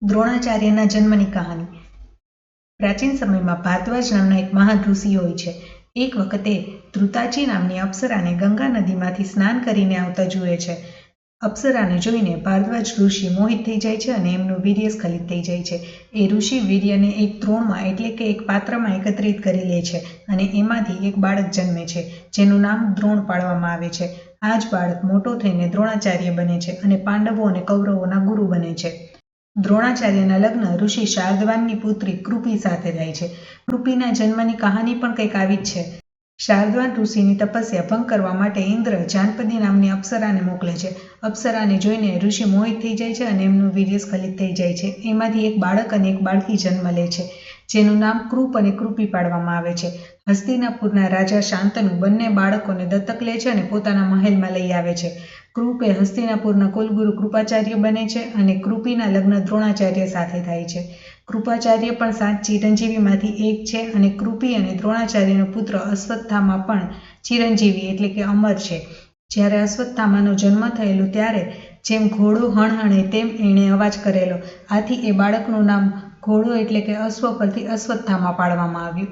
દ્રોણાચાર્યના જન્મની કહાની। પ્રાચીન સમયમાં ભારદ્વાજ નામના એક મહાન ઋષિ હોય છે। એક વખતે ધ્રુતાચી નામની અપ્સરાને ગંગા નદીમાંથી સ્નાન કરીને આવતા જુએ છે। અપ્સરાને જોઈને ભારદ્વાજ ઋષિ મોહિત થઈ જાય છે અને એમનું વીર્ય સ્ખલિત થઈ જાય છે। એ ઋષિ વીર્યને એક દ્રોણમાં એટલે કે એક પાત્રમાં એકત્રિત કરી લે છે અને એમાંથી એક બાળક જન્મે છે, જેનું નામ દ્રોણ પાડવામાં આવે છે। આ જ બાળક મોટો થઈને દ્રોણાચાર્ય બને છે અને પાંડવો અને કૌરવોના ગુરુ બને છે। દ્રોણાચાર્યના લગ્ન ઋષિ શાર્દવાનની પુત્રી કૃપિ સાથે થાય છે। કૃપિના જન્મની કહાની પણ કંઈક આવી જ છે। શાર્દવાન ઋષિની તપસ્યા ભંગ કરવા માટે ઇન્દ્ર જાનપદી નામની અપ્સરાને મોકલે છે। અપ્સરાને જોઈને ઋષિ મોહિત થઈ જાય છે અને એમનું વીર્ય સ્ખલિત થઈ જાય છે। એમાંથી એક બાળક અને એક બાળકી જન્મ લે છે, જેનું નામ કૃપ અને કૃપિ પાડવામાં આવે છે। હસ્તિનાપુરના રાજા શાંતનુ બંને બાળકોને દત્તક લે છે અને પોતાના મહેલમાં લઈ આવે છે। કૃપ એ હસ્તિનાપુરના કુલગુરુ કૃપાચાર્ય બને છે અને કૃપિના લગ્ન દ્રોણાચાર્ય સાથે થાય છે। કૃપાચાર્ય પણ 7 ચિરંજીવીમાંથી એક છે અને કૃપિ અને દ્રોણાચાર્યનો પુત્ર અશ્વત્થામા પણ ચિરંજીવી એટલે કે અમર છે। જ્યારે અશ્વત્થામાનો જન્મ થયેલો ત્યારે જેમ ઘોડો હણહણે તેમ એણે અવાજ કરેલો, આથી એ બાળકનું નામ ઘોડો એટલે કે અશ્વ પરથી અશ્વત્થામા પાડવામાં આવ્યું।